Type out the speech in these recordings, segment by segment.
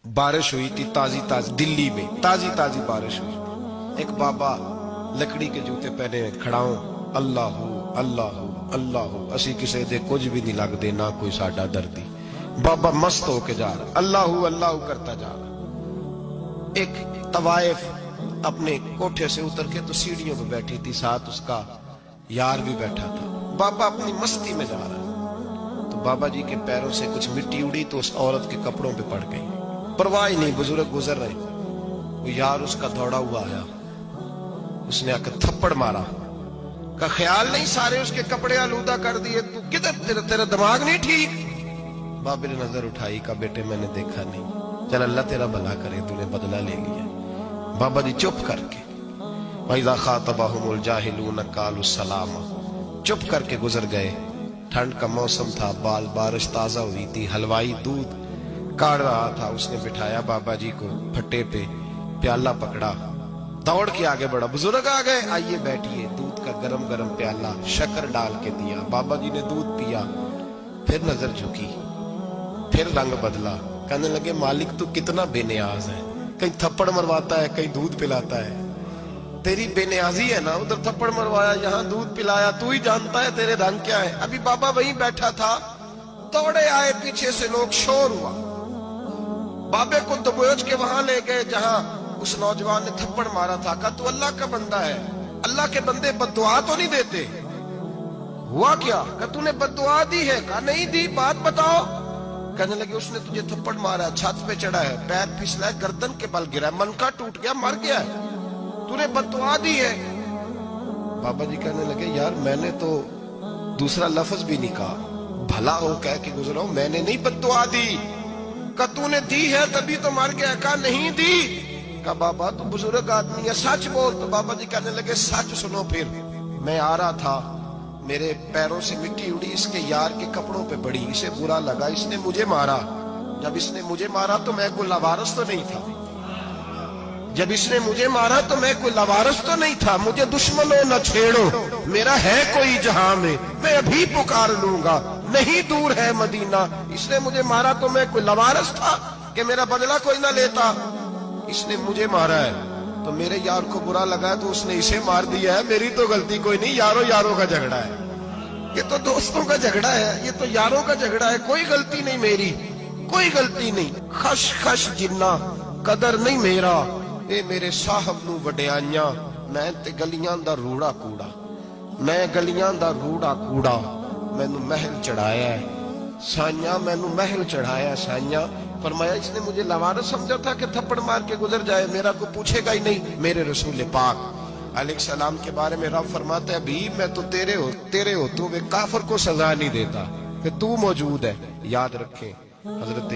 बारिश हुई थी ताजी ताजी, दिल्ली में ताजी ताजी बारिश हुई। एक बाबा लकड़ी के जूते पहने खड़ा हूं, अल्लाह अल्लाह अल्लाह, असी किसी दे कुछ भी नहीं लगते, ना कोई साडा दर्दी। बाबा मस्त होके जा रहा, अल्लाह अल्लाह करता जा रहा। एक तवाइफ अपने कोठे से उतर के तो सीढ़ियों पे बैठी थी, साथ उसका यार भी बैठा था। बाबा अपनी मस्ती में जा रहा है तो बाबा जी के पैरों से कुछ मिट्टी उड़ी तो उस औरत के कपड़ों पे पड़ गई। परवाह ही नहीं, बुजुर्ग गुजर रहे। वो यार उसका दौड़ा हुआ आया, उसने आकर थप्पड़ मारा, का ख्याल नहीं सारे उसके कपड़े आलूदा कर दिए, तू किधर, तेरा दिमाग नहीं ठीक। बाबे ने नजर उठाई, का बेटे मैंने देखा नहीं, चल अल्लाह तेरा भला करे, तूने बदला ले लिया। बाबा जी चुप करके, वइज़ा ख़ातबहुमुल जाहिलून क़ालू सलामा, चुप करके गुजर गए। ठंड का मौसम था, बारिश ताजा हुई थी, हलवाई दूध काढ़ रहा था, उसने बिठाया बाबा जी को फट्टे पे, प्याला पकड़ा, दौड़ के आगे बढ़ा, बुजुर्ग आ गए, आइए बैठिए। दूध का गरम गरम प्याला शक्कर डाल के दिया, बाबा जी ने दूध पिया, फिर नजर झुकी, फिर रंग बदला, कहने लगे मालिक तू कितना बेनियाज है, कहीं थप्पड़ मरवाता है, कहीं दूध पिलाता है, तेरी बेनियाजी है ना, उधर थप्पड़ मरवाया, यहाँ दूध पिलाया, तू ही जानता है तेरे रंग क्या है। अभी बाबा वहीं बैठा था, दौड़े आए, पीछे से लोग, शोर हुआ, बाबे को दबोच के वहां ले गए जहां उस नौजवान ने थप्पड़ मारा था। कहा तू अल्लाह का बंदा है, अल्लाह के बंदे बद्दुआ तो नहीं देते, हुआ क्या? कहा तूने बद्दुआ दी है? कहा नहीं दी, बात बताओ। कहने लगे उसने तुझे थप्पड़ मारा, छत पे चढ़ा है, पैर फिसला है, गर्दन के बल गिरा, मनका टूट गया, मर गया है, तूने बद्दुआ दी है। बाबा जी कहने लगे यार मैंने तो दूसरा लफ्ज भी नहीं कहा, भला हो कह के गुजरा हूं, मैंने नहीं बद्दुआ दी। का तूने दी है तभी तो मर गया। कहा नहीं दी। का बाबा तू बुजुर्ग आदमी है, सच बोल। तो बाबा जी कहने लगे सच सुनो। फिर मैं आ रहा था, मेरे पैरों से मिट्टी उड़ी, इसके यार के कपड़ों पे पड़ी, इसे बुरा लगा, इसने मुझे मारा। जब इसने मुझे मारा तो मैं कोई लवारस तो नहीं था, जब इसने मुझे मारा तो मैं कोई लवारस तो नहीं था। मुझे दुश्मनों न छेड़ो, मेरा है कोई जहां में, मैं अभी पुकार लूंगा, नहीं दूर है मदीना। इसने मुझे मारा तो मैं कोई लवारस था कि मेरा बदला कोई ना लेता। इसने मुझे मारा है तो मेरे यार को बुरा लगा तो उसने इसे मार दिया है, मेरी तो गलती कोई नहीं, यारों यारों का झगड़ा है, ये तो दोस्तों का झगड़ा है, ये तो यारों का झगड़ा है, कोई गलती नहीं मेरी, कोई गलती नहीं। खश खश जिन्ना कदर नहीं मेरा, ए मेरे साहब नू वडियाइयां, मैं ते गलियां दा रूड़ा कूड़ा, मैं गलियां दा रूड़ा कूड़ा, मैनू महल चढ़ाया है साइया, मैनू महल चढ़ाया साइया। फरमाया इसने मुझे लवारस समझा था कि थप्पड़ मार के गुजर जाए, मेरा को पूछेगा ही नहीं। मेरे रसूल पाक अलैहिस्सलाम के बारे में रब फरमाता है अभी मैं तो तेरे हो तू वे काफिर को सजा नहीं देता कि तू मौजूद है। याद रखें हजरत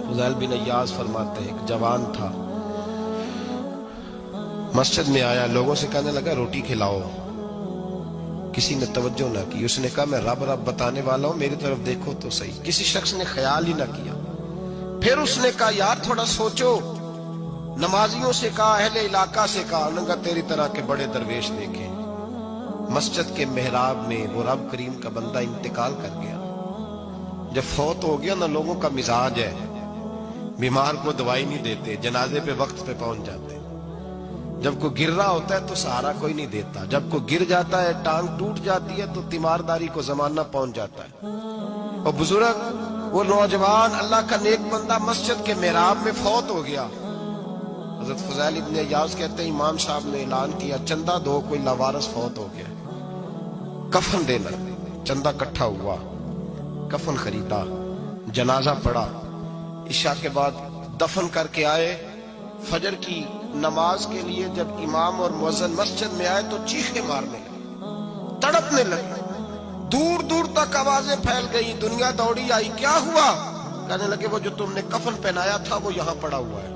फुज़ैल बिन इयाज़ फरमाते हैं एक जवान था, मस्जिद में आया, लोगों से कहने लगा रोटी खिलाओ, किसी ने तवज्जो ना की। उसने कहा मैं रब रब बताने वाला हूं, मेरी तरफ देखो तो सही। किसी शख्स ने ख्याल ही ना किया। फिर उसने कहा यार थोड़ा सोचो, नमाजियों से कहा, अहले इलाका से कहा, उन्होंने कहा तेरी तरह के बड़े दरवेश देखे। मस्जिद के मेहराब में वो रब करीम का बंदा इंतकाल कर गया। जब फौत हो गया ना, लोगों का मिजाज है, बीमार को दवाई नहीं देते, जनाजे पे वक्त पे पहुंच जाते। जब कोई गिर रहा होता है तो सहारा कोई नहीं देता, जब कोई गिर जाता है, टांग टूट जाती है तो तीमारदारी को जमाना पहुंच जाता है। और बुजुर्ग वो नौजवान अल्लाह का नेक बंदा मस्जिद के मेहराब में फौत हो गया। हज़रत फुज़ैल इब्न इयाज़ कहते हैं इमाम साहब ने ऐलान किया चंदा दो, कोई लावारिस फौत हो गया, कफन देना। चंदा इकट्ठा हुआ, कफन खरीदा, जनाजा पड़ा, इशा के बाद दफन करके आए। फजर की नमाज के लिए जब इमाम और मुअज्जिन मस्जिद में आए तो चीखे मारने लगे, तड़पने लगे, दूर दूर तक आवाजें फैल गई, दुनिया दौड़ी आई, क्या हुआ? कहने लगे वो जो तुमने कफन पहनाया था वो यहाँ पड़ा हुआ है,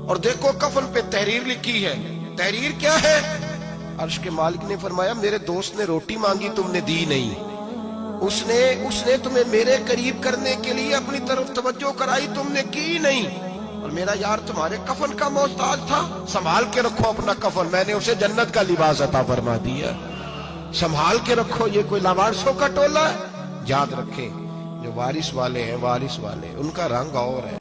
और देखो कफन पे तहरीर लिखी है। तहरीर क्या है? अर्श के मालिक ने फरमाया मेरे दोस्त ने रोटी मांगी, तुमने दी नहीं, उसने तुम्हें मेरे करीब करने के लिए अपनी तरफ तवज्जो कराई, तुमने की नहीं, और मेरा यार तुम्हारे कफन का मोहताज था, संभाल के रखो अपना कफन, मैंने उसे जन्नत का लिबास अता फरमा दिया, संभाल के रखो, ये कोई लावारिसों का टोला है। याद रखें जो वारिस वाले हैं, वारिस वाले उनका रंग और है।